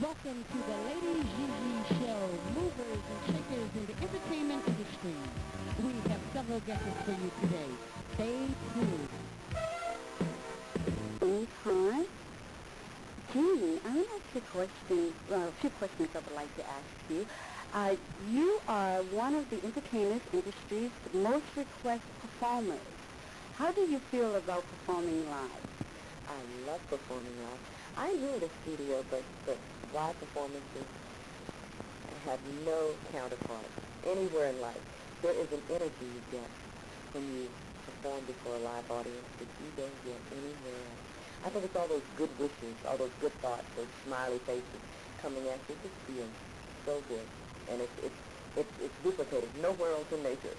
Welcome to the Lady Gigi Show, movers and shakers in the entertainment industry. We have several guests for you today. Stay tuned. Hi. Jean, I want to ask you a question, well, a few questions I would like to ask you. You are one of the entertainment industry's most requested performers. How do you feel about performing live? I love performing live. I enjoy the studio, but live performances have no counterpart anywhere in life. There is an energy you get when you perform before a live audience that you don't get anywhere else. I think it's all those good wishes, all those good thoughts, those smiley faces coming at you. It just feels so good, and it's duplicated nowhere else in nature.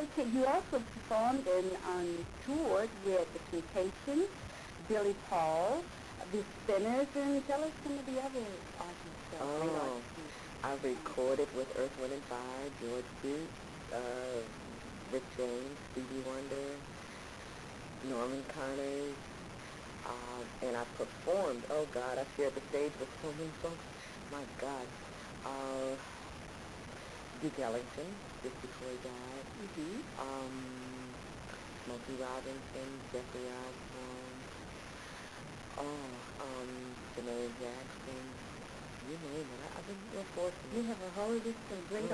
Okay, you also performed on tours with the Temptations, Billy Paul, the Spinners, and tell us some of the other artists. I recorded with Earth, Wind and Fire, George Duke, Rick James, Stevie Wonder, Norman Connors, and I performed. Oh God, I shared the stage with so many folks. My God, Duke Ellington, just before he died. Smokey Robinson, Jeffrey Osborne. Janae Jackson. You name it. I've been real fortunate. You have a whole list of great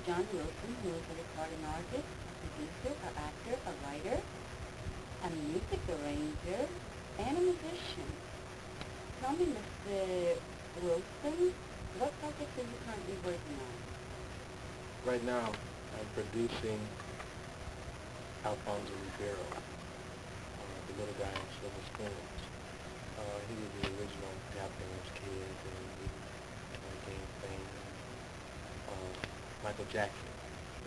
John Wilson, who is a recording artist, a producer, an actor, a writer, a music arranger, and a musician. Tell me, Mr. Wilson, what projects are you currently working on? Right now, I'm producing Alfonso Ribeiro, the little guy on Silver Spoons. He was the original Tap Dance Kid, and he gained fame. Michael Jackson.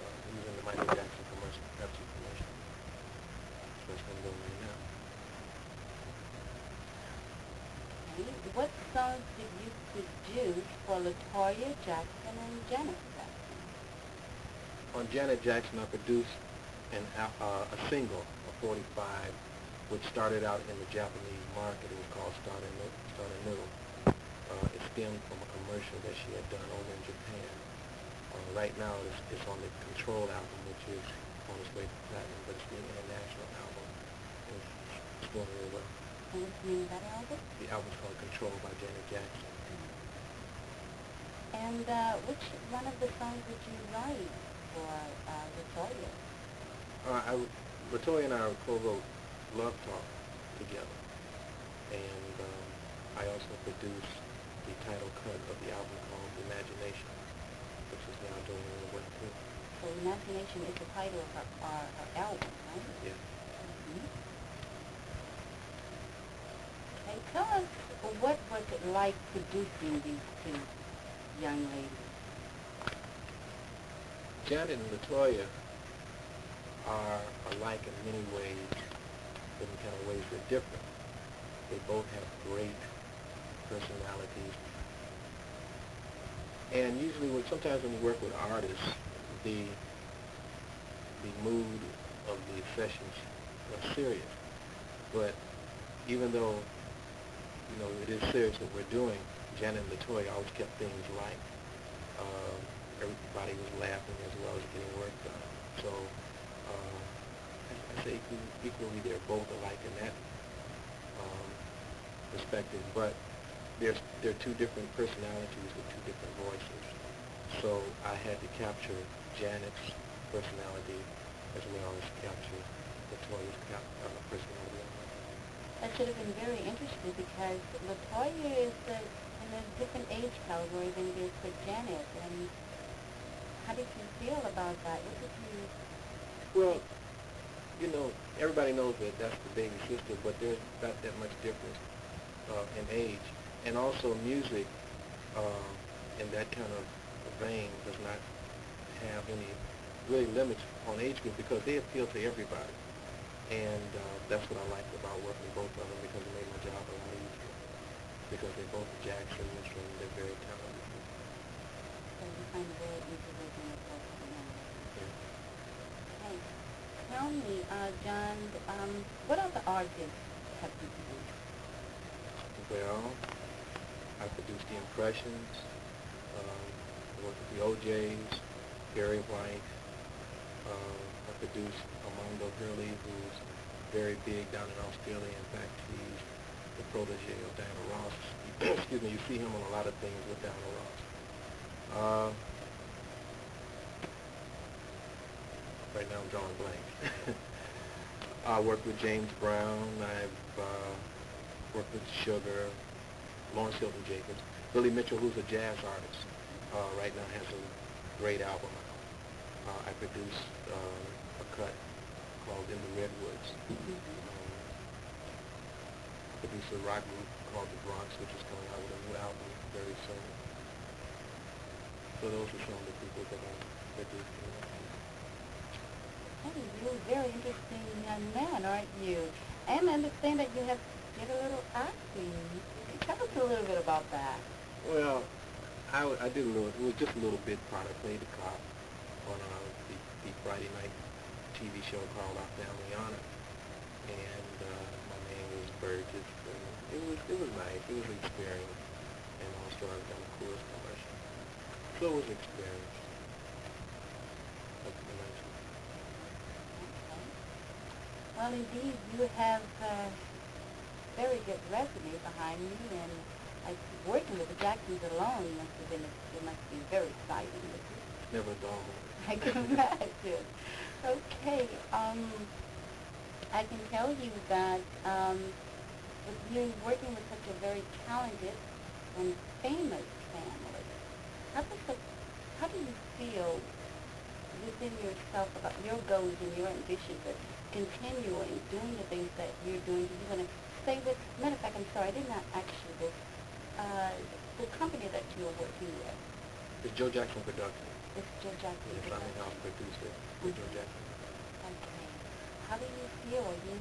He was in the Michael Jackson commercial, Pepsi commercial. That's what's been going right now. Okay. What songs did you produce for LaToya Jackson and Janet Jackson? On Janet Jackson, I produced a single, a 45, which started out in the Japanese market. It was called Start Anew. It stemmed from a commercial that she had done over in Japan. Right now, it's on the Control album, which is on its way to platinum, but it's the international album. It's doing really well. And what's the name of that album? The album's called Control by Janet Jackson. And which one of the songs did you write for LaToya? LaToya and I co-wrote Love Talk together. And I also produced the title cut of the album called Imagination, which is now doing really well too. So Imagination is the title of her album, right? Yeah. Mm-hmm. Okay, tell us, what was it like producing these two young ladies? Janet and LaToya are alike in many ways, but in kind of ways they're different. They both have great personalities. And usually, sometimes when you work with artists, the mood of the sessions are serious. But even though, it is serious what we're doing, Janet and LaToya always kept things light. Everybody was laughing as well as getting work done. So I say equally they're both alike in that perspective, but they're two different personalities with two different voices. So I had to capture Janet's personality as well as capture LaToya's personality. That should have been very interesting because LaToya is in a different age category than it is for Janet. And how did you feel about that? What did you... Well, everybody knows that that's the baby sister, but there's not that much difference in age. And also music in that kind of vein does not have any really limits on age group because they appeal to everybody. And that's what I liked about working with both of them because it made my job a lot easier. Because they're both Jacksons and they're very talented. So you find it very easy working with both of them. Yeah. Okay. Tell me, John, what other artists have you produced? Well, I produced The Impressions, I worked with the OJs, Barry White. I produced Armando Hurley, who's very big down in Australia. In fact, he's the protege of Diana Ross. Excuse me, you see him on a lot of things with Diana Ross. Right now I'm drawing blank. I worked with James Brown. I've worked with Sugar, Lawrence Hilton Jacobs. Billy Mitchell, who's a jazz artist, right now has a great album out. I produced a cut called In the Redwoods. I produced a rock group called The Bronx, which is coming out with a new album very soon. So those are some of the people that I produced. Hey, you're a very interesting young man, aren't you? And I understand that you have did a little acting. Tell us a little bit about that. Well, I did a little, it was just a little bit part. I played the cop on the Friday night TV show called Our Family Honor. And my name was Burgess. And it was nice. It was an experience. And also I've done a course commercial. So it was an experience. That's the nice one. Okay. Well, indeed, you have very good resume behind you, and working with the Jacksons alone must be very exciting. Never a dull moment. I can imagine. Okay, I can tell you that with you working with such a very talented and famous family, how do you feel within yourself about your goals and your ambitions of continuing doing the things that you're doing? Do you want to stay with, matter of fact, I'm sorry, I did not ask you this, the company that you're working with? It's Joe Jackson Productions. It's Joe Jackson Yes, I'm in-house producer with Joe Jackson. Okay. How do you feel? Are you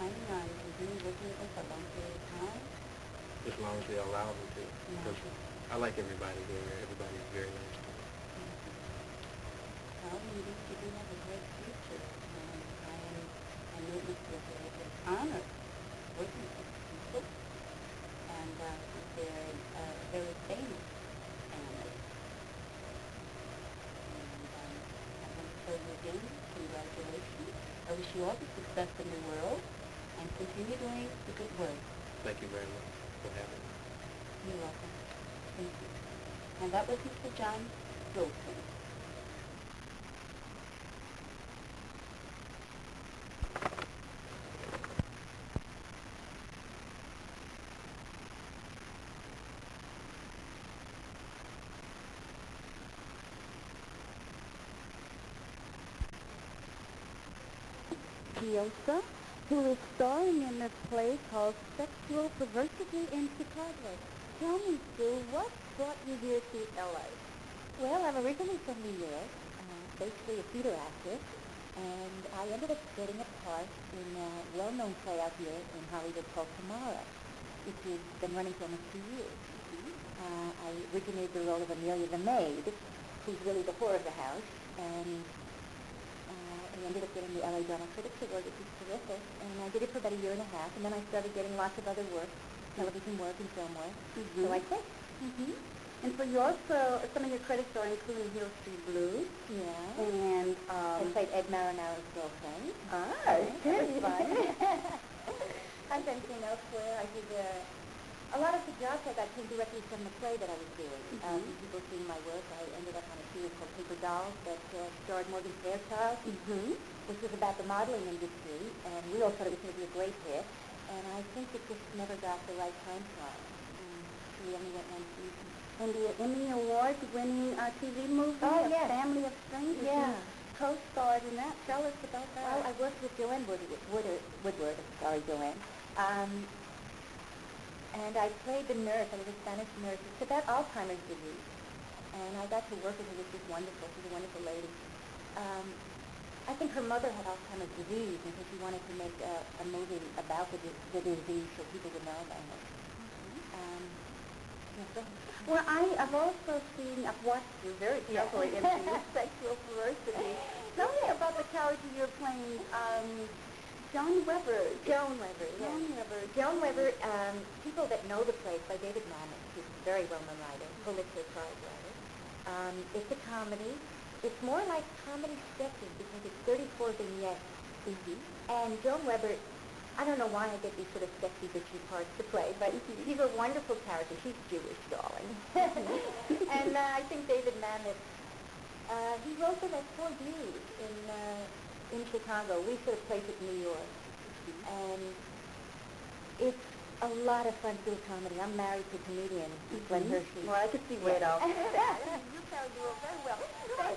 planning on continuing working with them for a long period of time? As long as they allow me to. Because I like everybody there. Everybody's very nice to me. Well, you do have a great future. I know it must be a great honor working with these people. And they're very famous family. And I want to tell you again, congratulations. I wish you all the success in the world and continue doing the good work. Thank you very much for having me. You're welcome. Thank you. And that was Mr. John Wilson. Giosa, who is starring in a play called Sexual Perversity in Chicago. Tell me, Sue, what brought you here to L.A.? Well, I'm originally from New York, basically a theater actress, and I ended up getting a part in a well-known play out here in Hollywood called Tamara, which has been running for almost 2 years. I originated the role of Amelia the maid, who's really the whore of the house, and I ended up getting the LA Drama Critics Award, which is terrific, and I did it for about a year and a half, and then I started getting lots of other work, television work and film work, so I quit. And so you also, some of your credits are including Hill Street Blues. Yeah. And I played Ed Marinaro's girlfriend. That was fun. I've been seen elsewhere. I did a lot of the jobs I got came directly from the play that I was doing. People seeing my work. I ended up on a series called Paper Dolls that starred Morgan Fairchild, which was about the modeling industry, and we all thought it was going to be a great hit. And I think it just never got the right time slot. So we only went one season. And the Emmy Award-winning TV movie, yes. Family of Strangers. Yeah. You co-starred in that. Tell us about that. Well, I worked with Joanne Woodward, and I played the nurse. I was a Spanish nurse. It's about Alzheimer's disease. And I got to work with her, which was wonderful. She's a wonderful lady. I think her mother had Alzheimer's disease, and so she wanted to make a movie about the disease so people would know about it. Well, I've also seen, I've watched you very carefully in Sexual Perversity. Tell me about the character you're playing, Joan Weber. Joan Weber, people that know the play by David Mamet, who's a very well-known writer, Pulitzer Prize writer. It's a comedy. It's more like comedy sketches because it's 34 vignettes. And Joan Weber, I don't know why I get these sort of sexy bitchy parts to play, but she's a wonderful character. She's Jewish, darling. And I think David Mamet, he wrote them at Four Views in Chicago. We sort of played it in New York. And it's a lot of fun to do comedy. I'm married to a comedian, Glenn Hershey. Well, I could see where it all You carried your role very well.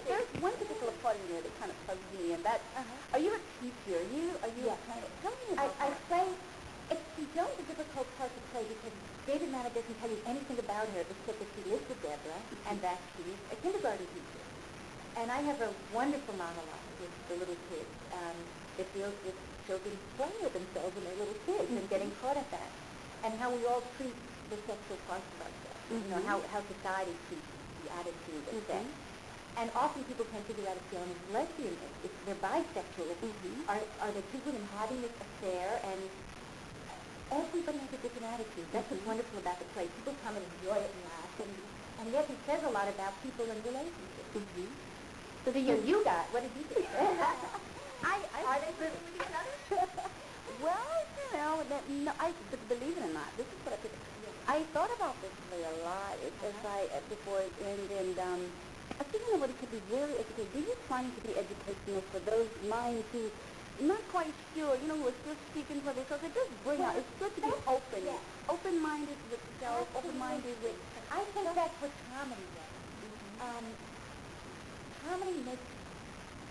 There's one particular part in there that kind of puzzles me, and that, are you a teacher? Are you kind of, tell me about I that. play, it's Joan's a difficult part to play because David Mamet doesn't tell you anything about her except that she lives with Deborah and that she's a kindergarten teacher. And I have a wonderful monologue with the little kids. It deals with children playing with themselves when they're little kids and getting caught at that. And how we all treat the sexual parts of ourselves. You know, how society treats the attitude of sex. And often people can't figure out if they're lesbian, if they're bisexual. Are they two women having this affair? And everybody has a different attitude. That's what's wonderful about the play. People come and enjoy it and laugh. And yet it says a lot about people and relationships. So the year you got, what did you do? Are they living with each other? Well, you know, believe it or not, this is what I think. I thought about this play a lot before it ended, I think that it could be very educational. Do you find it to be educational for those minds who not quite sure, you know, who are still seeking for this? Because it does bring out, it's good to be open, open-minded with self, open-minded with... I think that's what comedy does. Comedy makes,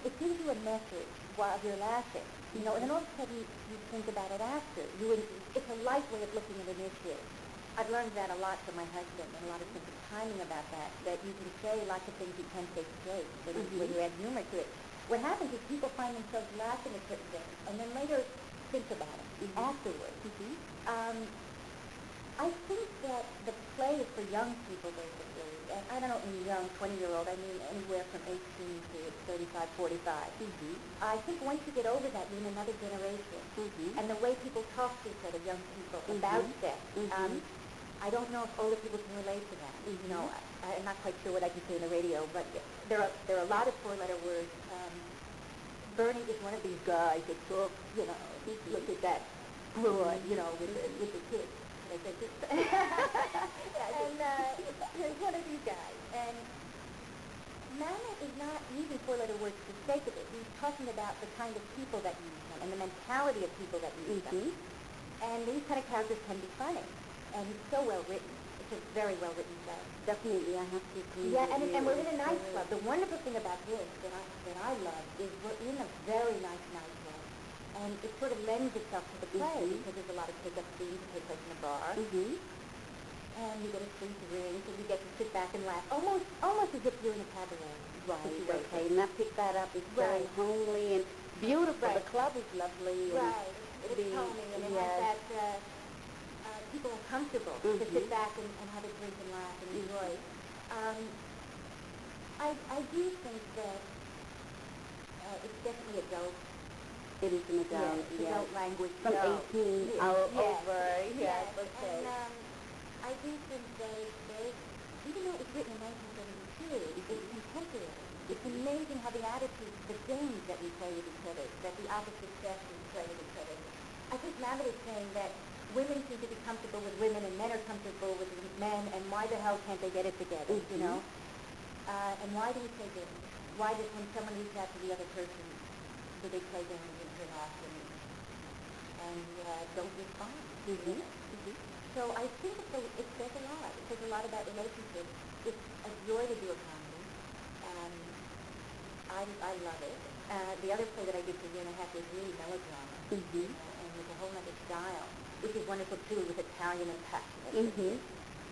it gives you a message while you're laughing, you know, and then all of a sudden you think about it after. It's a light way of looking at an issue. I've learned that a lot from my husband, and a lot of sense of timing about that you can say lots of things you can't say straight when you add humor to it. What happens is people find themselves laughing at certain things, and then later think about it afterwards. I think that the play is for young people, basically. And I don't know, in young, 20-year-old, I mean anywhere from 18 to 35, 45. I think once you get over that, you're in another generation. And the way people talk to each other, young people, about sex, I don't know if older people can relate to that. You know, I'm not quite sure what I can say on the radio, but there are a lot of four-letter words. Bernie is one of these guys that talk, you know, look at that broad, you know, with the kids. And he's one of these guys. And Mama is not using four-letter words for the sake of it. He's talking about the kind of people that use them and the mentality of people that use them. And these kind of characters can be funny. And he's so well written. It's a very well written show. Definitely, I have to agree. Yeah, and we're in a nightclub. The wonderful thing about this that I love is we're in a very nice nightclub. And it sort of lends itself to the play because there's a lot of take-up scenes that take place in a bar. And you get a free drink, and you get to sit back and laugh, almost as if you're in a cabaret. Right, okay, and I picked that up. It's very homely and beautiful. The club is lovely. Right, it's homey, and it has that, people are comfortable to sit back and have a drink and laugh and enjoy. I do think that it's definitely adult. It is an adult, adult language. From 18 over, yes. Okay. And I do think that it's very, even though it was written in 1972, it's contemporary. It's amazing how the attitudes, the games that we play with each other, that the opposite sexes play with each other. I think Maverick is saying that women seem to be comfortable with women and men are comfortable with men, and why the hell can't they get it together, you know? And why do we play games? Why does when someone reaches out to the other person, do they play games and turn off and don't respond? So I think it says a lot. It says a lot about relationships. It's a joy to do a comedy. I love it. The other play that I did for a year and a half was really melodrama. And with a whole other style, which is wonderful too, with Italian and passionate.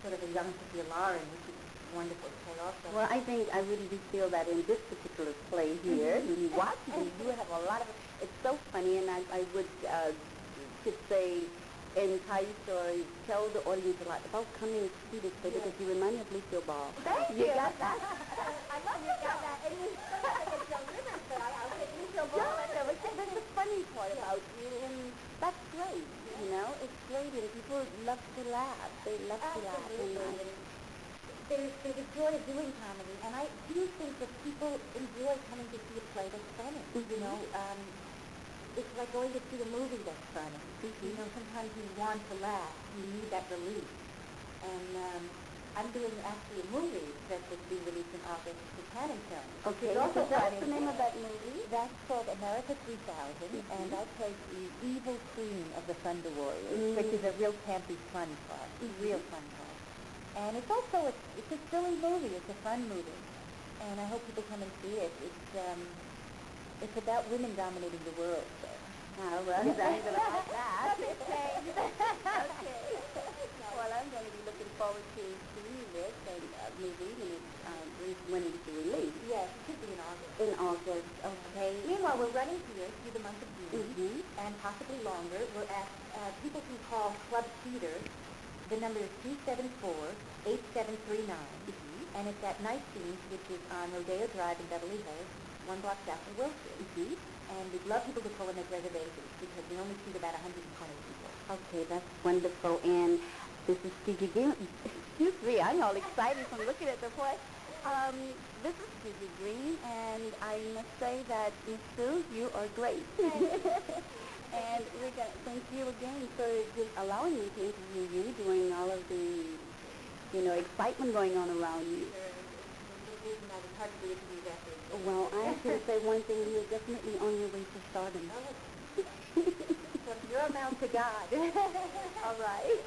Sort of a young Sophia Loren, which is wonderful to play also. Well, I think I really do feel that in this particular play here, when you watch it, you do have a lot of, it's so funny, and I would could say, in Thai story, tell the audience a lot about coming to see this play because you remind me of Lucille Ball. Thank you. You got that? I love you got that. And you said Joan Rivers, but I'll take Lucille Ball. That's the funny part about you, and that's great. You know, it's great, and people love to laugh. They love to laugh. There's a joy of doing comedy, and I do think that people enjoy coming to see a play that's funny. You know, it's like going to see a movie that's funny. You know, sometimes you want to laugh. You need that relief. And I'm doing actually a movie that was being released in August for CARNE Film. Okay, so that's the name of that movie? That's called America 3000, and I play the evil queen of the Thunder Warriors, which is a real campy, fun part. Real fun part. And it's also, it's a silly movie. It's a fun movie. And I hope people come and see it. It's about women dominating the world. So. Oh, well, I'm going to like that. Okay. Well, I'm going to be looking forward to seeing this movie when it's released. Yes, it should be in August. In August, okay. Meanwhile, we're running here through the month of June, and possibly longer. We're at, people can call Club Theater. The number is 274-8739, and it's at Night Scenes, which is on Rodeo Drive in Beverly Hills, 1 block south of Wilshire. And we'd love people to call and make reservations because we only seat about 120 people. Okay, that's wonderful. And this is Gigi Green. Excuse me, I'm all excited from looking at the play. This is Gigi Green, and I must say that, Ms. Sue, you are great. And we're going to thank you again for just allowing me to interview you during all of the, you know, excitement going on around you. reason I was hard to believe to be after. Well, I have to say one thing. You're definitely on your way to stardom. From your mouth to God. All right.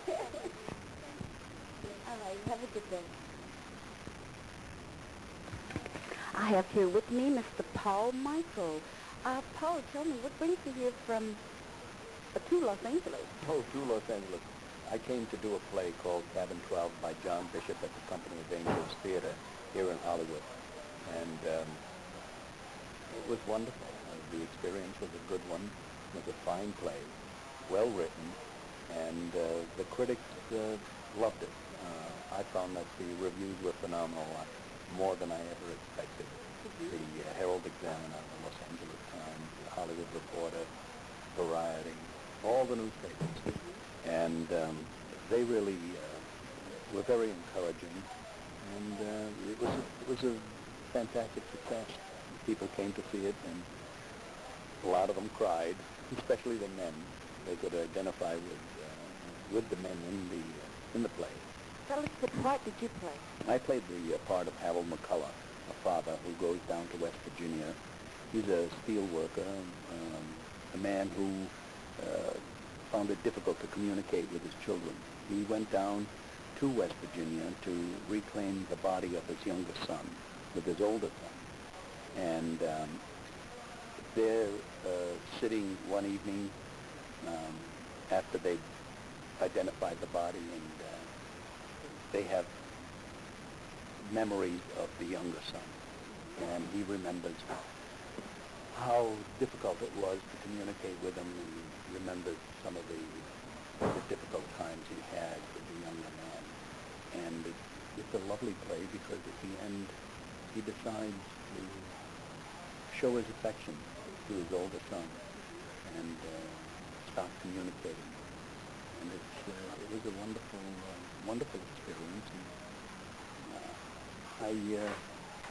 All right. Have a good day. I have here with me Mr. Paul Michael. Paul, tell me, what brings you here to Los Angeles? Oh, to Los Angeles. I came to do a play called Cabin 12 by John Bishop at the Company of Angels Theater here in Hollywood. And it was wonderful. The experience was a good one. It was a fine play, well written, and the critics loved it. I found that the reviews were phenomenal, more than I ever expected. The Herald Examiner, the Los Angeles Times, the Hollywood Reporter, Variety, all the newspapers. And they really were very encouraging, and it was a fantastic success. People came to see it, and a lot of them cried, especially the men. They could identify with the men in the play. Tell us, what part did you play? I played the part of Harold McCullough, a father who goes down to West Virginia. He's a steel worker, a man who found it difficult to communicate with his children. He went down to West Virginia to reclaim the body of his younger son with his older son. And they're sitting one evening after they'd identified the body, and they have memories of the younger son. And he remembers how difficult it was to communicate with him, and remembers some of the difficult times he had with the younger man. And it's a lovely play because at the end he decides to show his affection to his older son and start communicating. And it was a wonderful experience. And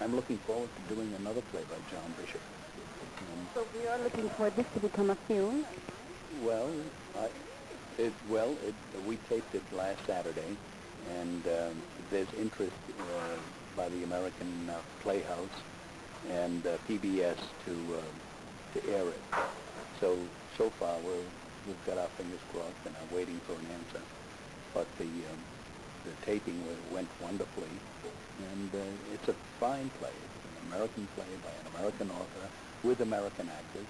I'm looking forward to doing another play by John Bishop. So we are looking for this to become a film? Well, we taped it last Saturday, and there's interest by the American Playhouse and PBS to air it. So far we've got our fingers crossed and are waiting for an answer. But the taping went wonderfully, and it's a fine play. It's an American play by an American author with American actors,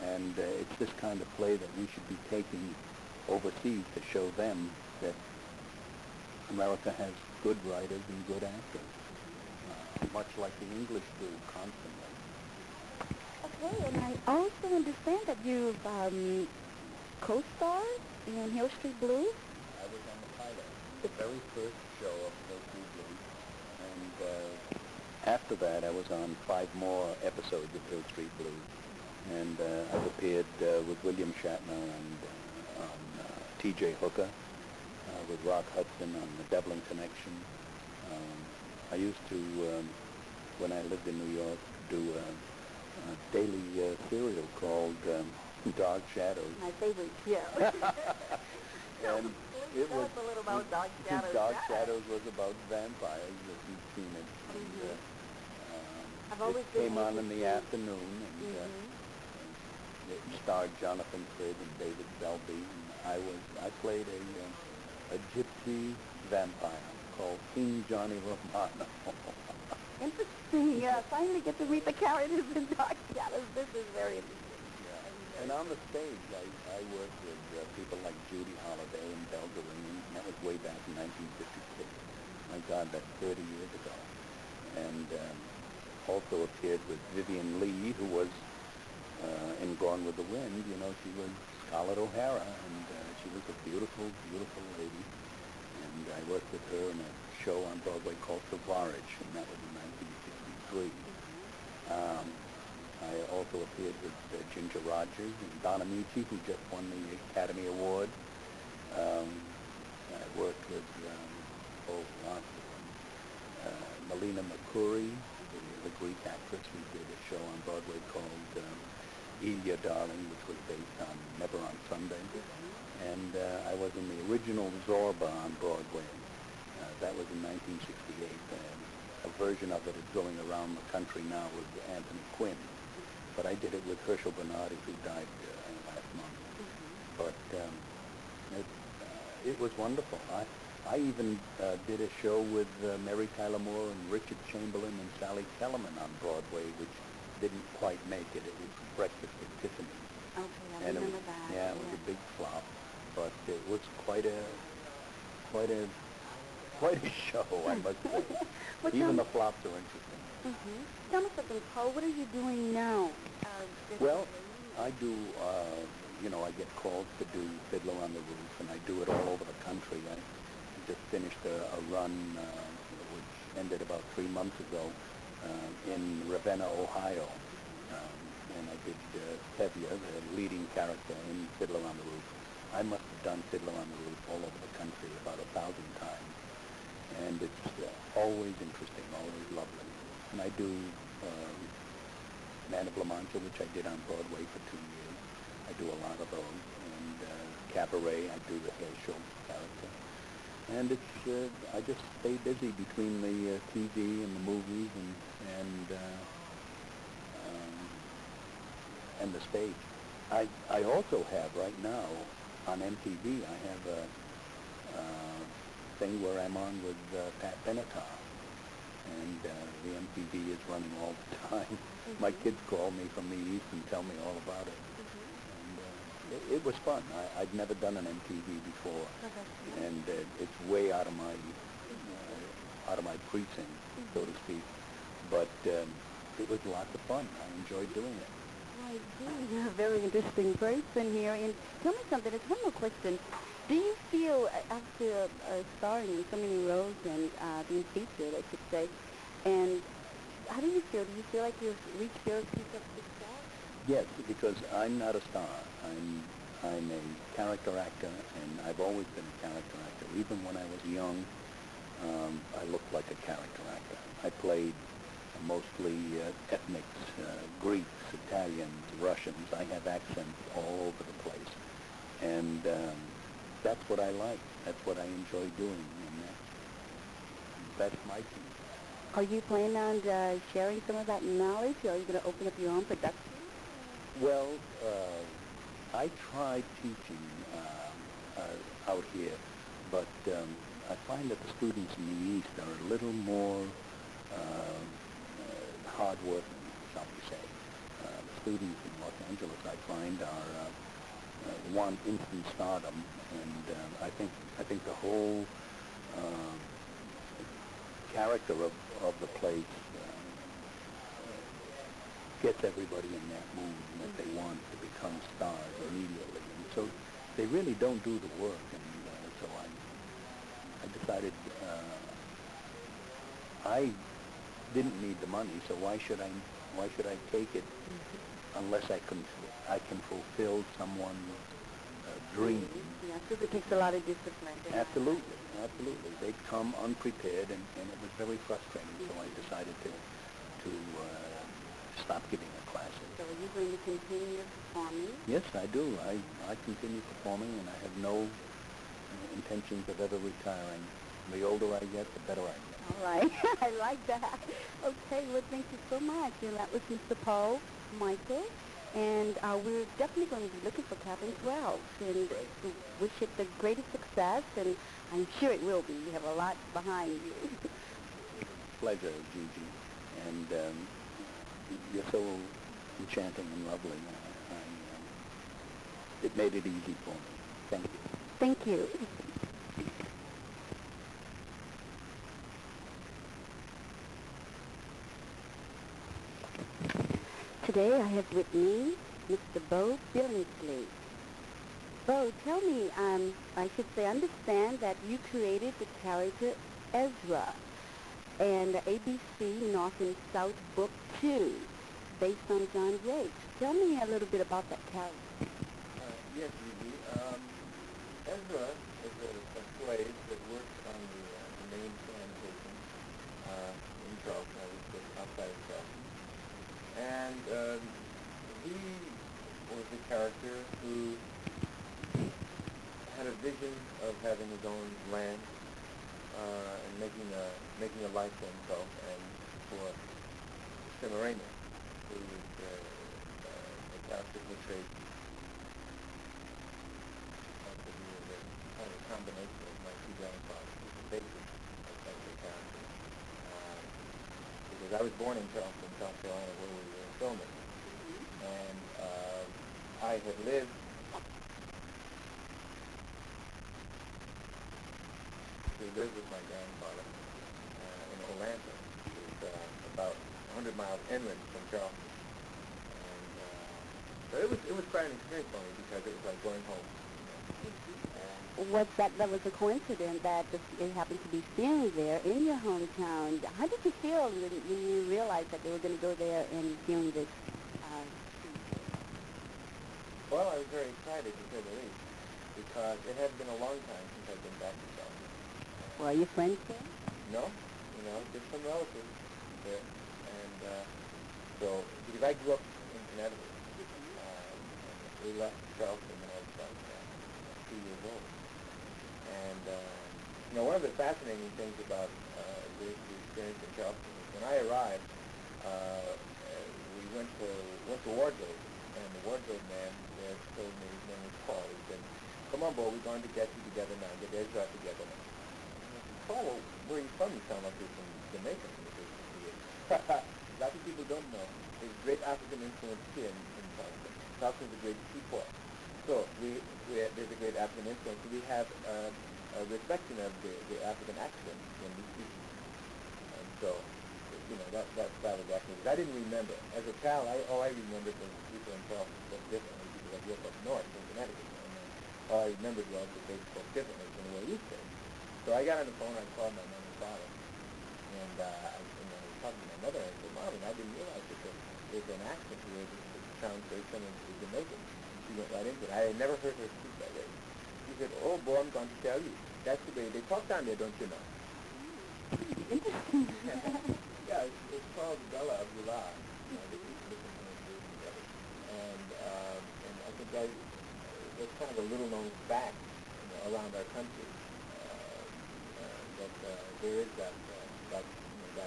and it's this kind of play that we should be taking overseas to show them that America has good writers and good actors, much like the English do constantly. Okay, and I also understand that you've co-starred in Hill Street Blues. I was on the pilot, the very first show of Hill Street Blues, and after that I was on 5 more episodes of Hill Street Blues, and I've appeared with William Shatner and on T.J. Hooker, with Rock Hudson on The Devlin Connection. I used to, when I lived in New York, do a daily serial called Dark Shadows. My favorite, yeah. And it was a little about Dark Shadows. Dark Shadows was about vampires, if you've seen it. And, I've always it came on in the afternoon, and it starred Jonathan Frid and David Selby, and I played a gypsy vampire called King Johnny Romano. Interesting. Yeah, finally get to meet the characters in Dark Shadows. This is very interesting. Yeah. And on the stage, I worked with people like Judy Holliday and Belle Delphine, and that was way back in 1956. My God, that's 30 years ago. And also appeared with Vivian Lee, who was in Gone with the Wind. You know, she was Scarlett O'Hara, and she was a beautiful, beautiful lady. And I worked with her in a show on Broadway called Savarage, and that was in 1963. I also appeared with Ginger Rogers and Donna Michi, who just won the Academy Award. I worked with Melina Mercouri, the Greek actress, who did a show on Broadway called Eat Your Darling, which was based on Never on Sunday. And I was in the original Zorba on Broadway. That was in 1968. a version of it is going around the country now with Anthony Quinn. But I did it with Herschel Bernardi, who died last month. But it was wonderful. I even did a show with Mary Tyler Moore and Richard Chamberlain and Sally Kellerman on Broadway, which didn't quite make it. It was Breakfast at Tiffany's. Okay, I And remember that. Yeah, it was a big flop, but it was quite a show, I must say. Well, Even the flops are interesting. Tell me something, Paul. What are you doing now? Well, I do, I get called to do Fiddler on the Roof, and I do it all over the country. I just finished a run which ended about 3 months ago in Ravenna, Ohio. And I did Tevye, the leading character in Fiddler on the Roof. I must have done Fiddler on the Roof all over the country about 1,000 times. And it's always interesting, always lovely. And I do Man of La Mancha, which I did on Broadway for 2 years. I do a lot of those. And Cabaret, I do the Herschel character. And it's, I just stay busy between the TV and the movies and the stage. I also have right now on MTV, I have a thing where I'm on with Pat Benatar. And the MTV is running all the time. My kids call me from the East and tell me all about it. And it was fun. I'd never done an MTV before. And it's way out of my precinct, so to speak. But it was lots of fun. I enjoyed doing it. I do. You're a very interesting person here. And tell me something. There's one more question. Do you feel, after starring in so many roles and being featured, I should say, and how do you feel? Do you feel like you've reached your peak of success? Yes, because I'm not a star. I'm a character actor, and I've always been a character actor. Even when I was young, I looked like a character actor. I played mostly ethnics, Greeks, Italians, Russians. I have accents all over the place. And that's what I like. That's what I enjoy doing. And that's my thing. Are you planning on sharing some of that knowledge, or are you going to open up your own production? Well, I tried teaching out here, but I find that the students in the East are a little more hard-working, shall we say. The students in Los Angeles, I find, want instant stardom, and I think the whole character of the place gets everybody in that mood that they want to become stars immediately, and so they really don't do the work. And so I decided I didn't need the money, so why should I take it unless I can fulfill someone's dream. Yeah, because it takes a lot of discipline. Absolutely, absolutely. They'd come unprepared, and it was very frustrating, so I decided to stop giving the classes. So are you going to continue performing? Yes, I do. I continue performing, and I have no intentions of ever retiring. The older I get, the better I get. All right. I like that. Okay, well, thank you so much. And that was Mr. Paul Michael. And we're definitely going to be looking for Cabin 12 and wish it the greatest success, and I'm sure it will be. You have a lot behind you. Pleasure, Gigi. And you're so enchanting and lovely. It made it easy for me. Thank you. Thank you. Today I have with me Mr. Bo Billingsley. Bo, tell me, I should say, understand that you created the character Ezra and ABC North and South Book 2, based on John Yates. Tell me a little bit about that character. Yes, Gigi. Ezra is a slave that works on the main plantation in Charleston, outside of Charleston. And he was a character who had a vision of having his own land and making a life for himself and for Semiramis, who is the character portrayed to be a kind of a combination of my two grandfathers, who's the basis of some of the characters. Because I was born in Charleston, South Carolina, where we were filming, and I had lived with my grandfather in Atlanta, which is about 100 miles inland from Charleston. And so it was quite an experience for me because it was like going home. That was a coincidence that it happened to be filmed there in your hometown. How did you feel when you realized that they were going to go there and film this? Well, I was very excited, to say the least, because it had been a long time since I'd been back to Charleston. Were your friends there? No, just some relatives there. And so, because I grew up in Connecticut, we left Charleston when I was about 2 years old. And, one of the fascinating things about the experience in Charleston is when I arrived, we went to wardrobe, and the wardrobe man there told me, his name was Paul. He said, "Come on, boy, we're going to get you together now, get Ezra together now." Paul, where are you from? You sound like you're from Jamaica. Lots of people don't know. There's great African influence here in Charleston. Charleston's a great seaport. So there's a great African influence. We have a reflection of the African accent when we speak. And so, that was actually, because I didn't remember. As a child, all I remembered was people in Charleston spoke differently because I grew up north in Connecticut. And all I remembered was that they spoke differently than the way we spoke. So I got on the phone, I called my mom and father, and I was talking to my mother, and I said, "Mom, I didn't realize that there's an accent here that sounds very similar to Jamaican." She went right into it. I had never heard her speak that way. She said, "Oh, boy, I'm going to tell you. That's the way they talk down there, don't you know?" Interesting. Yeah, it's called Bella of July. The people listen to it together. And I think that's kind of a little-known fact around our country. That there is that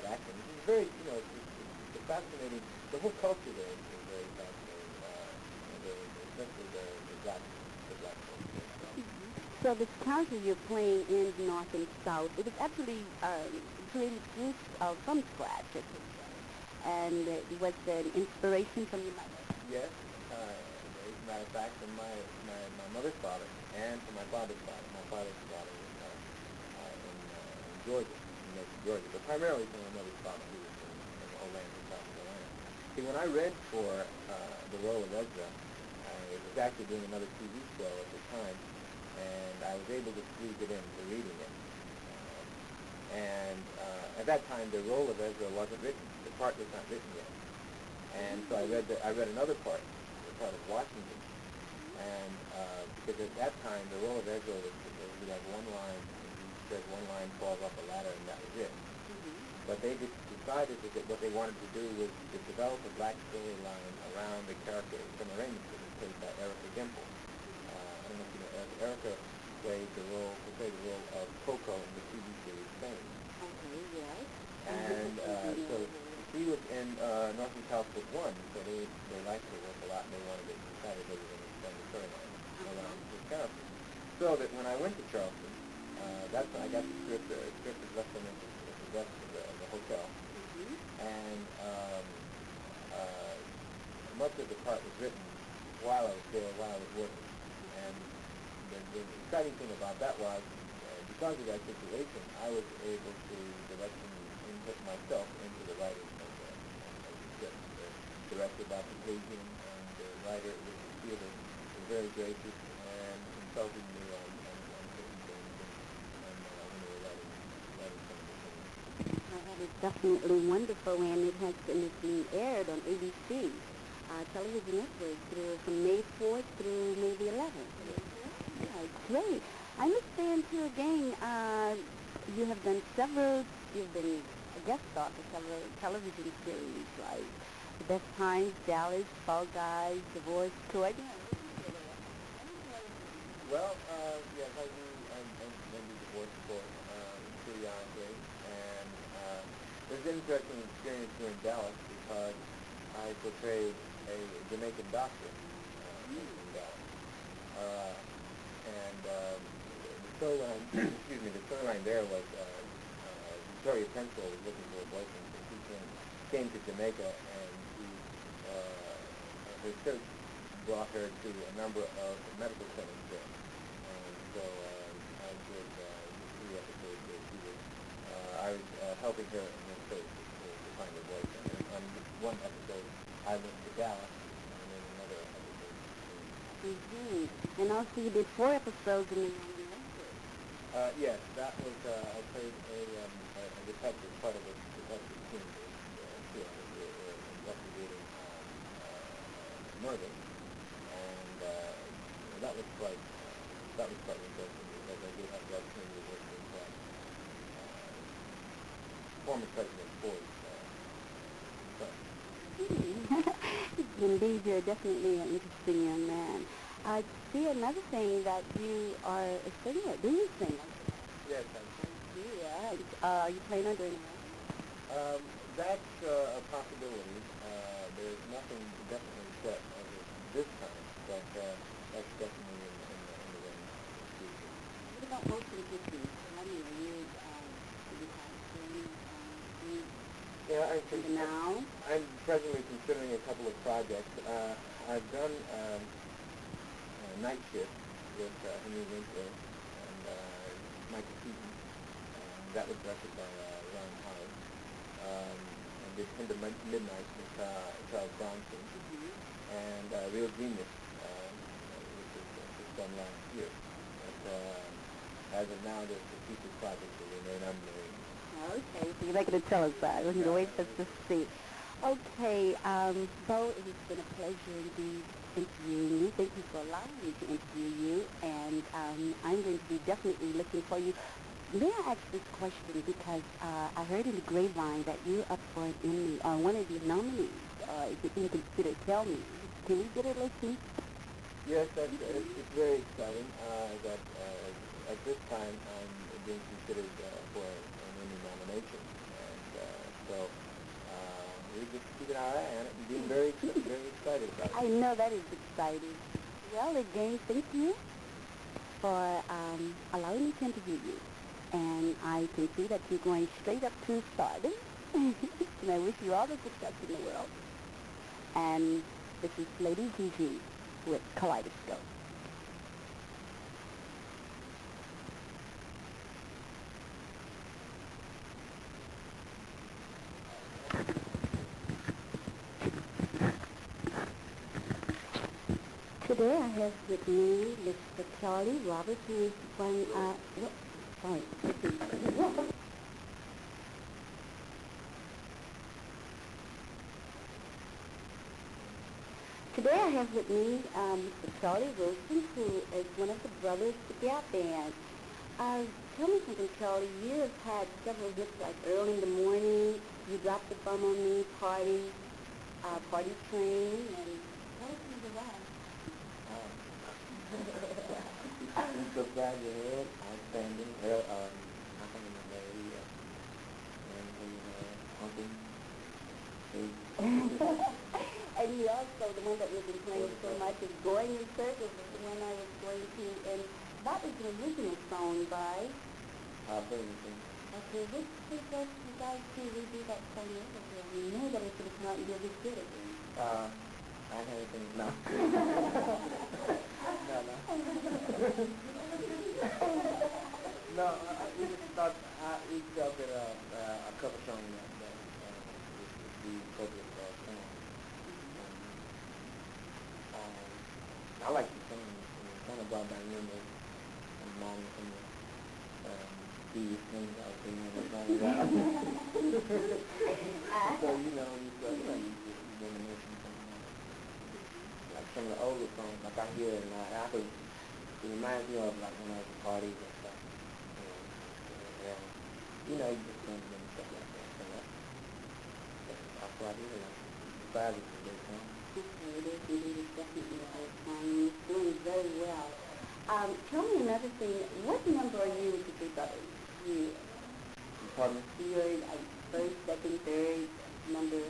accent. It's very, it's fascinating. The whole culture there is very fascinating, especially the black culture. So the character you're playing in North and South, it was actually created from scratch, and it was an inspiration from your mother. Yes, as a matter of fact, from my mother's father and from my father's father. My father's father was Georgia, Georgia, but primarily from my mother's father, who was in Orlando, South Carolina. See, when I read for the role of Ezra, I was actually doing another TV show at the time, and I was able to squeeze it in for reading it. At that time, the role of Ezra wasn't written. The part was not written yet. And so I read another part, the part of Washington. And because at that time, the role of Ezra was we have one line, one line falls off a ladder, and that was it. But they decided that what they wanted to do was to develop a black storyline around the character of Semiramis, who was played by Erica Gimple. I don't know if you know, Erica portrayed the role of Coco in the TV series Fame. Okay, yes. And so she was in North and South with one, so they liked her work a lot, and they decided they were going to extend the storyline around his character. So that when I went to Charleston, that's when I got the script. The script was left on the desk of the hotel, and much of the part was written while I was there, while I was working. And the exciting thing about that was, because of that situation, I was able to direct and input myself into the writing process. And the script, the director, Dr. Pagin, and the writer, Richard Fielder, were very gracious and consulted me on certain things and when we were writing some of the things. That is definitely wonderful, and it's being aired on ABC television network from May 4th through May the 11th. Yeah, great. I understand too again, you've been a guest star for several television series like The Best Times, Dallas, Fall Guys, Divorce Court. Well, yes, I do Divorce Court, was an interesting experience here in Dallas because I portrayed a Jamaican doctor in Dallas. The storyline, excuse me, the storyline there was Victoria Pencil was looking for a boyfriend, so she came to Jamaica, and her search brought her to a number of medical clinics there. And so I did 3 episodes where she was, I was helping her in her search to find a boyfriend. And on one episode, I went to Dallas, and then another episode. And also you did 4 episodes in the Young Olympics. Yes, that was, I played a detective, part of a detective team investigating murder, and that was quite interesting because I did have the opportunity to work with former President Ford's son. Indeed, you're definitely an interesting young man. See, another thing that you are a singer. Do you sing? Yes, I do. Yeah. Are you playing under any name? That's a possibility. There's nothing definitely set as of this time, but that's definitely in the range of future. What about hosting kitchens? How do you now? I'm presently considering a couple of projects. I've done Night Shift with Henry Winkler and Michael Keaton. That was directed by Ron Howard. I did Tender Midnight with Charles Bronson. And Real Genius, which was just done last year. But as of now, there's the future projects that remain unnamed. Okay, so you're not going to tell us that. We're going to wait for us to see. Okay, Bo, it has been a pleasure indeed interviewing you. Thank you for allowing me to interview you, and I'm going to be definitely looking for you. May I ask this question because I heard in the grapevine that you're up for an Emmy, one of the nominees. If you can consider, tell me. Can we get a listen? Yes, it's very exciting that at this time I'm being considered for an Emmy nomination, and so we're just keeping our eye on it and being very excited about it. I know that is exciting. Well, again, thank you for allowing me to interview you. And I can see that you're going straight up to stardom. And I wish you all the success in the world. And this is Lady Gigi with Kaleidoscope. Today I have with me Mr. Charlie Roberts, who is one, Today I have with me Mr. Charlie Wilson, who is one of the brothers to Gap Band. Tell me something, Charlie. You have had several hits like Early in the Morning, You Dropped the Bum on Me, Party Train, and what else is the rest? I'm so glad you're here. Outstanding. Nothing in the way. And he also, the one that we've been playing so much is Going in Circles, is the one I was going to, and that was the original song by... Billington. Okay, this is what you guys can redo that song over here. We knew that it would come out and you'll be good at it. I had anything, no. No, we just thought, we felt that a cover song that would be appropriate for our song. I like the song. It kind of brought back memories and mommy from the these things I was thinking of the song about. So, you know, you reminiscing something like some of the older songs, like I hear it and it reminds me of like when I was at parties and stuff. You know, you just don't do stuff like that. So that's what I do. Besides, it's a great song. It is indeed, it's definitely a great song. You're doing very well. Tell me another thing. What number are you with the Big Brothers? Pardon me? You're first, second, third member?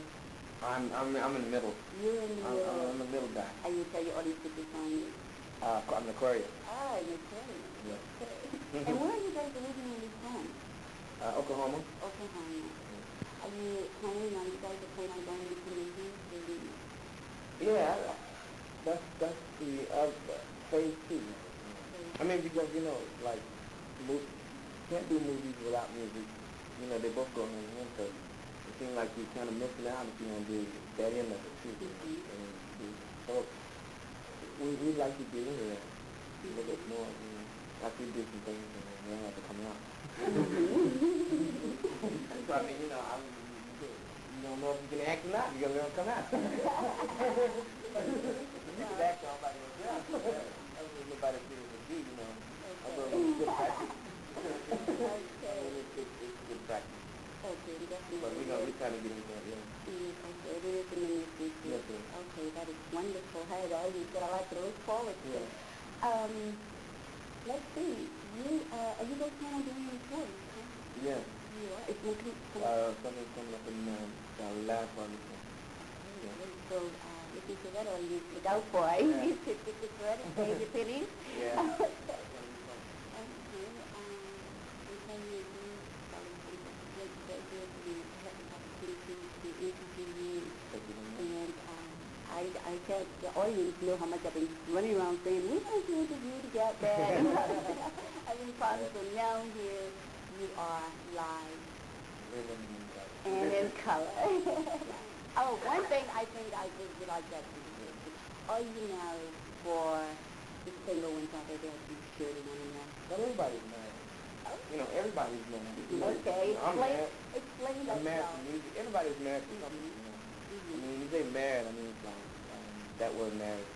I'm in the middle. You're in the middle. I'm the middle guy. And you tell your audience what your song is? I'm the courier. Ah, you're Korean. Yeah. Okay. And where are you guys originally from? Oklahoma. Oklahoma. Are you planning on, you guys are planning on going to conventions? Yeah, that's the phase 2. I mean, because, you know, like, can't do movies without music. You know, they both go hand in hand, so it seems like you're kind of missing out if you don't do that end of it, too. So, we like to get into that a little bit more, you know, after we do some things and then they have to come out. So, I mean, you know, you don't know if you can act or not, you're going to come out. You can act all by yourself. Nobody feels a G, you know. Although it's good practice. It's good practice. Okay, definitely. But we kind of get into that, yeah. Okay, it is in the near future. Yes, sir. Okay, that is wonderful. Hey, that is what I like to look forward to. Yeah. Let's see. Are you guys planning on doing any tours? Yeah. You are? It's looking Something coming up in the last one. So, looking for that, or you look out for it. You should get this ready, save your pennies. Yeah. Okay, we tell you again, and I tell the audience know how much I've been running around saying, we want to interview to get that. I've been promised, so now here you are live and in color. Oh, one thing I think I just would like that to do. Are you married for the single ones out there that you should want to know? But everybody's married. You know, everybody's married. Okay, I'm married. explain that. I'm married to music. Everybody's married to something, you know. I mean, you say married, I mean, it's like, that word married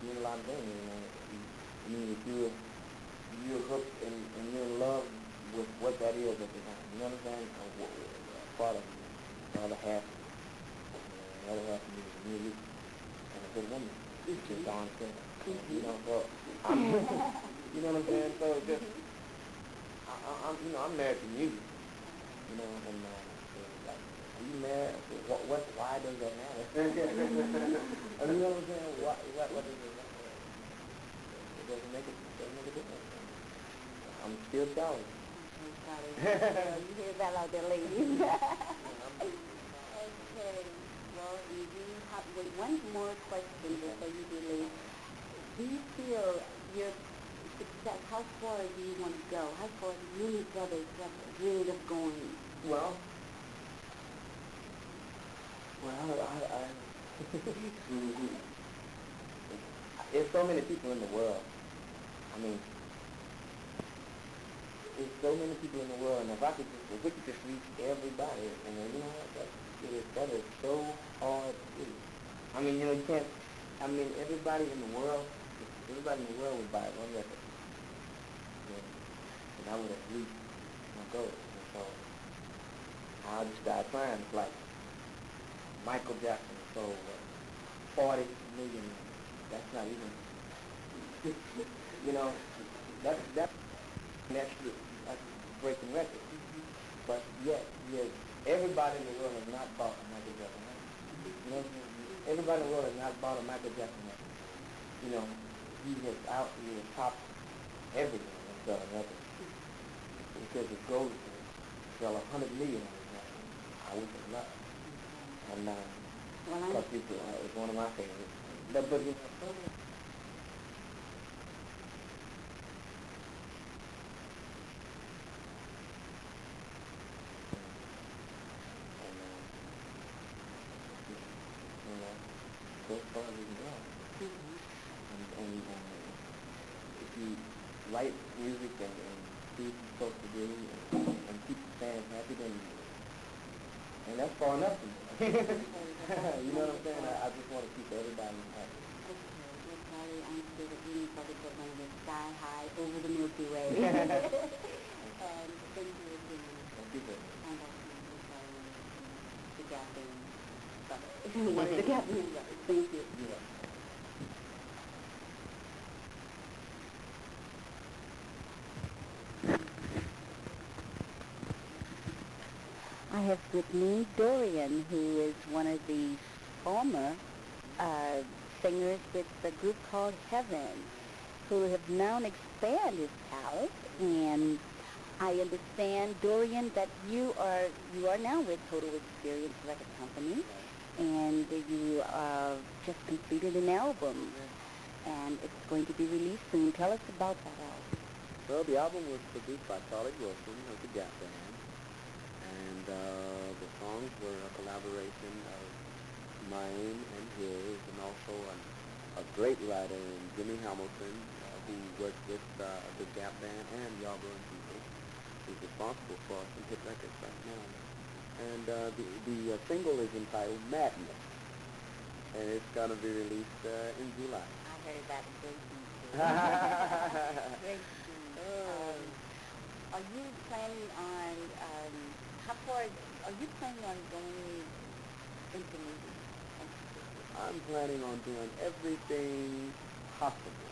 means a lot of things, you know. I mean, if you're hooked and you're in love with what that is at the time, you know what I'm saying? Part of the other half, the other half of music and a good woman, just darn good. You know, so, you know what I'm saying? So just, I'm married to music, you know, and like, are you married? Why does that matter? You know what I'm saying? What does it matter? It doesn't make a difference. I'm still shouting. You hear that out there, ladies. Okay, well, you do have, wait, one more question before you do leave. Do you feel your success, how far do you want to go? How far do you and your brothers have dreamed of going? Well, there's so many people in the world. I mean, there's so many people in the world, and if we could just reach everybody, and you know what, that is so hard to do. I mean, you know, you can't, I mean, everybody in the world would buy one record. And I would have reached my goal. And so, I just started trying. It's like Michael Jackson sold 40 million. That's not even, you know, that's breaking record. But yet, everybody in the world has not bought a Michael Jackson record. You know, everybody in the world has not bought a Michael Jackson record. You know, he has topped everything in selling records. Because it goes to sell 100 million on his record. I wish it not. And because it's one of my favorites. But you know, go as far as you can go. And if you like music and see what you're supposed to do and keep the fans happy, then that's far enough for me. You know what I'm saying? I just want to keep everybody happy. I'm sure that you and brothers are going to get sky high over the Milky Way. And thank you again. Thank you, baby. And the Gathering brothers. One of the Gathering brothers. Thank you. Yeah. I have with me Dorian, who is one of the former singers with the group called Heaven, who have now expanded his talent. And I understand, Dorian, that you are now with Total Experience Record Company, and you just completed an album, and it's going to be released soon. Tell us about that album. Well, the album was produced by Charlie Wilson of the Gap Band, and the songs were a collaboration of mine and his, and also a great writer, Jimmy Hamilton, who worked with the Gap Band and Yarborough and People, who's responsible for some hit records right now. And the single is entitled Madness, and it's going to be released in July. I heard that great news. Great news. Are you planning on, how far, are you planning on going into music? I'm planning on doing everything possible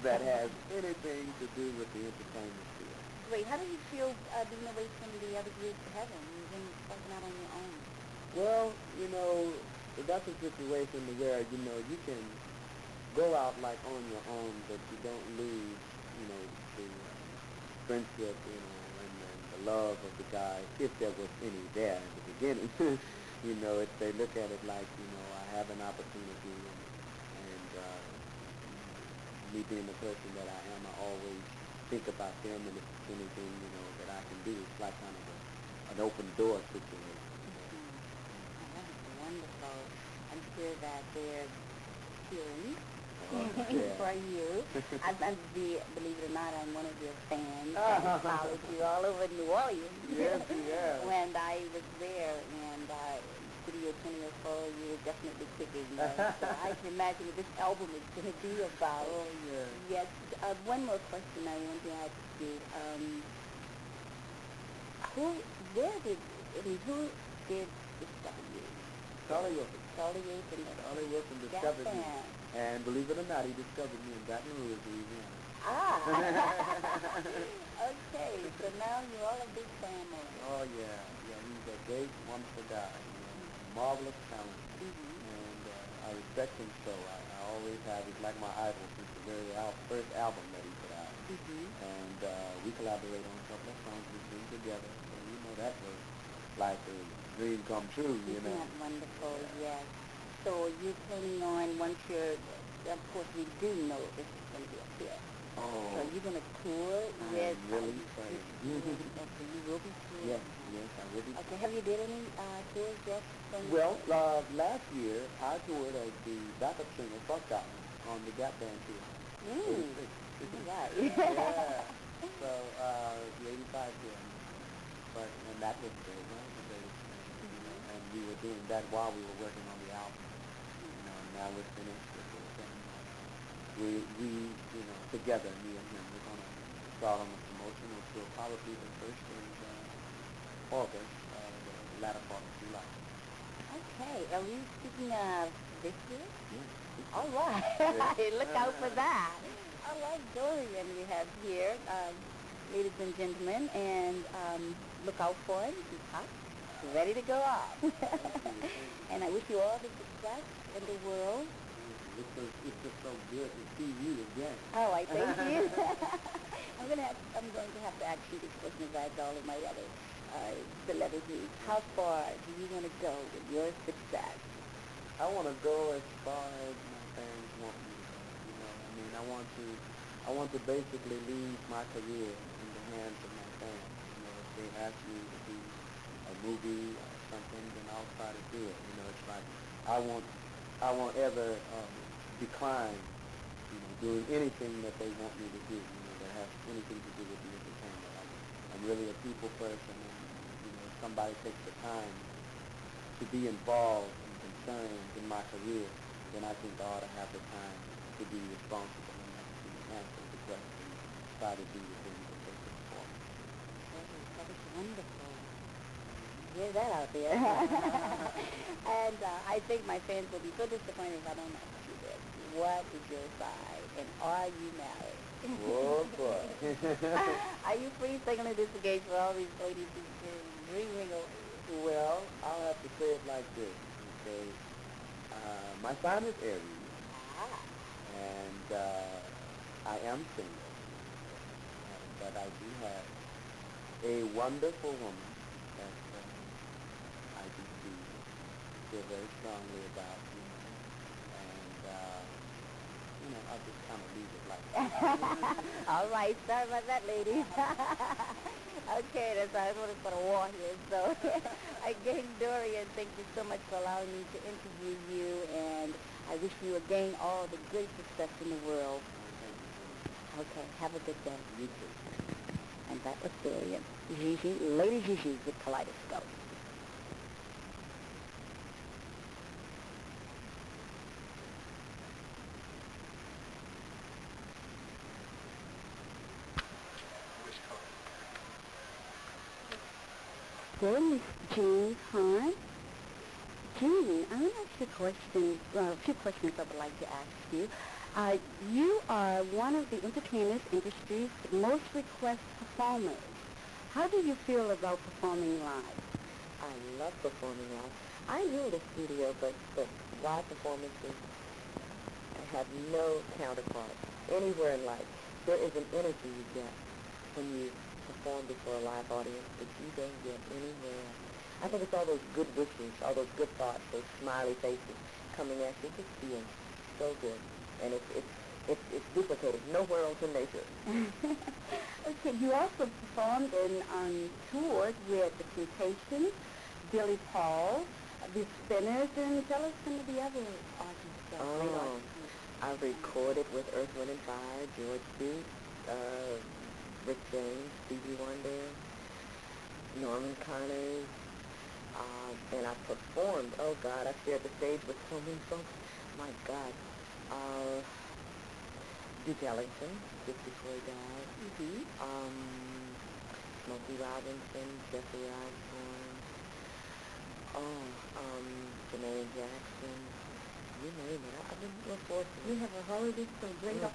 that has anything to do with the entertainment field. Wait, how do you feel being away from the other groups of Heaven? You've been working out on your own. Well, you know, that's a situation where, you know, you can go out like on your own, but you don't lose, you know, the friendship, you know, and the love of the guy, if there was any there in the beginning. You know, if they look at it like, you know, I have an opportunity, and me being the person that I am, I always think about them, and if there's anything, you know, that I can do, it's like kind of an open door situation. You know? Oh, that is wonderful. I'm sure that they're cheering Yeah. for you. Believe it or not, I'm one of your fans. I followed you all over New Orleans. Yes, yeah. When I was there, and Studio 2004, you were definitely kicking. So I can imagine what this album is going to be about. Oh, yeah. Yes. One more question I want to ask you. Who did discover you? Charlie Wilson. Charlie Wilson. Charlie Wilson discovered me. And believe it or not, he discovered me in Baton Rouge, Louisiana. Ah. Okay, so now you're all a big family. Oh, yeah. Yeah, he's a great, wonderful guy. You know, marvelous talent. And I respect him so. I always have. He's like my idol since the very first album that he put out. And we collaborate on a couple of songs we sing together. So, you know, that was like a dream come true, you know. Isn't that wonderful? Yes. So you're planning on, once you're, of course we do know this is going to be a hit. Oh. So you're going to tour with... I'm really excited. Okay, you will be touring. Yes, I will be. Okay, have you did any tours yet? Well, last year I toured as the backup singer for Scotland on the Gap Band tour. Right. Yeah. So, the 85 tour. And that was great, right? You know, and we were doing that while we were working on the album. You know, and now we're finished with it. And we, you know, together, me and him, we're going to start on the promotion, which will probably be the first in August, the latter part of July. Okay, are we speaking of this year? Yeah. All right. Look out for that. All right, Dorian we have here, ladies and gentlemen, and look out for him. He's hot, ready to go off. And I wish you all the success in the world. It's just so good to see you again. All right, thank you. I'm going to have to ask you this question as I ask all of my other celebrities. How far do you want to go with your success? I want to go as far as my fans want me to go. You know, I mean, I want to basically leave my career in the hands of my fans. You know, if they ask me to do a movie or something, then I'll try to do it. You know, it's like I won't ever decline, you know, doing anything that they want me to do. You know, that has anything to do with the entertainment. I'm really a people person, and you know, if somebody takes the time to be involved and concerned in my career, then I think I ought to have the time to be responsible enough to answer the question and try to do the things that they put for me. That is wonderful. Hear that out there. And I think my fans will be so disappointed if I don't ask you this. What is your sign, and are you married? Oh, boy. Are you free signaling this engagement for all these ladies who've been dreaming of Well, I'll have to say it like this. Okay. My sign is Aries, and I am single, but I do have a wonderful woman that I do feel very strongly about, and I'll just kind of leave it like that. All right, sorry about that, ladies. Okay, that's all. I want to put a war here. So, again, Dorian, thank you so much for allowing me to interview you, and I wish you again all the good success in the world. Okay, have a good day. You too. And that was Dorian. Gigi, Lady Gigi with Kaleidoscope. Well, Miss Jean CARNE. Jean, I want to ask you a few questions I would like to ask you. You are one of the entertainment industry's most requested performers. How do you feel about performing live? I love performing live. I knew the studio, but live performances have no counterpart anywhere in life. There is an energy you get when you perform before a live audience that you don't get anywhere else. I think it's all those good wishes, all those good thoughts, those smiley faces coming at you. It just feels so good, and it's duplicated nowhere else in nature. Okay, you also performed on tours with the Temptations, Billy Paul, the Spinners, and tell us some of the other artists. Oh, I recorded with Earth, Wind and Fire, George Duke, Rick James, Stevie Wonder, Norman Connors, and I performed. Oh God, I shared the stage with so many folks. My God, Duke Ellington, just before he died. Smokey Robinson, Jeffrey Osborne. Jermaine Jackson. You name it. I've been real fortunate. We have a holiday, so bring up.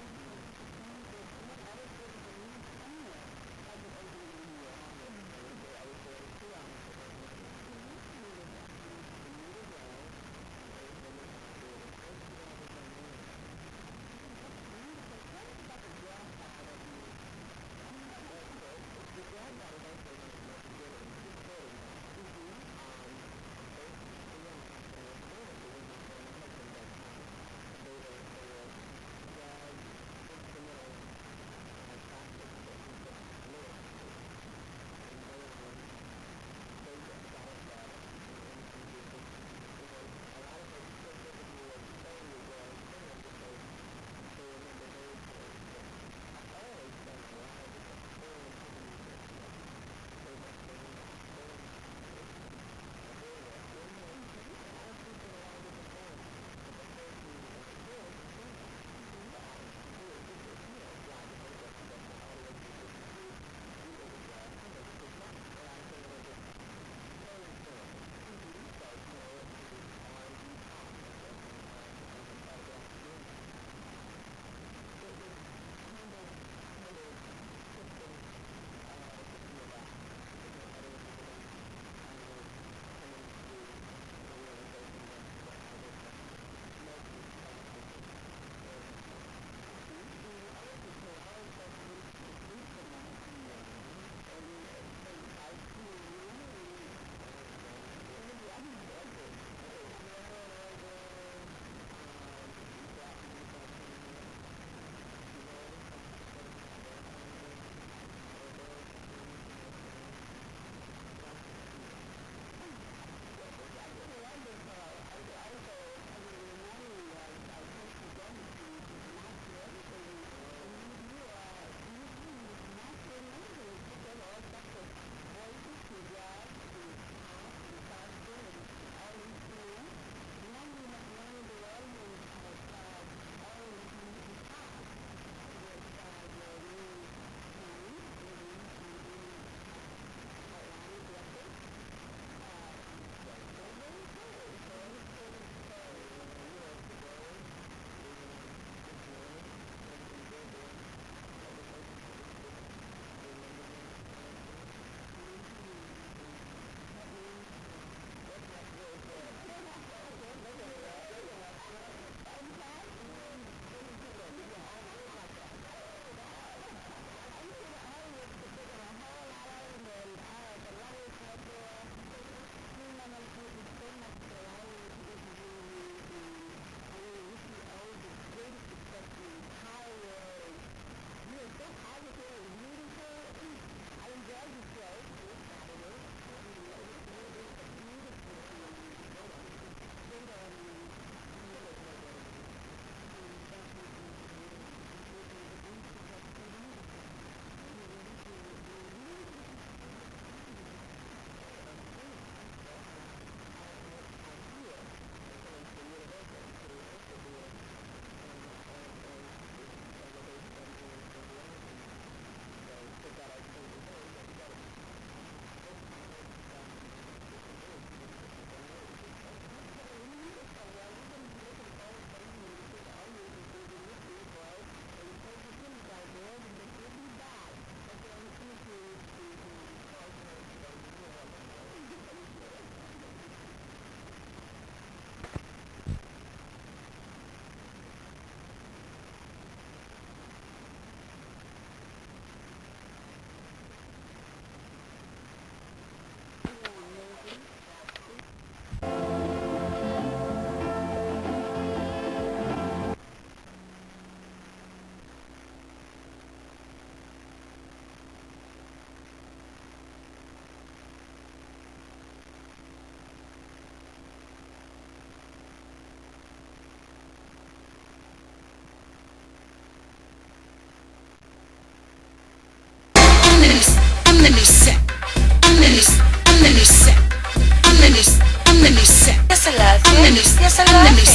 Yes, I love it.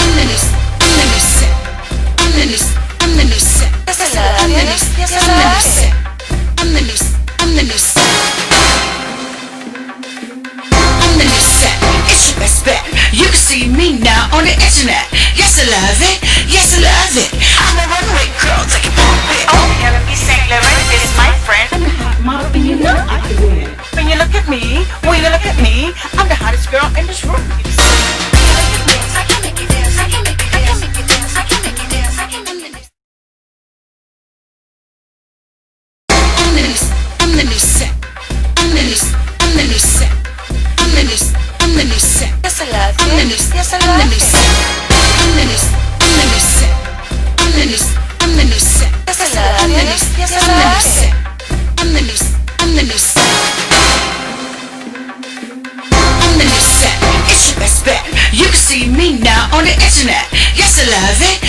I'm the new set. I'm the new set. I'm the new set. I'm the new set. Yes, I love it. Yes, I love it. I'm the new set. I'm the new set. I'm the new set. It's your best bet. You can see me now on the internet. Yes, I love it. Yes, I love it. I'm a runway girl taking pulpit. Oh, R&B St. Laurent is my friend. I'm the hot model and you know I can win. When you look at me, I'm the hottest girl in this room. I can make you dance. I can make you dance. I can make you dance. I can make you dance. I can make you dance. I'm the new set. I'm the new set. I'm the new set. I'm the new set. I'm the new set. Yes, I love it. I'm the new set. Yes, I love it. I'm the new set. I'm the new set. I'm the new set. I'm the new set. Yes, I love it. Yes, I love it. I'm the new set. I'm the new set. I'm the new set. It's your best bet. You can see me now on the internet. Yes, I love it.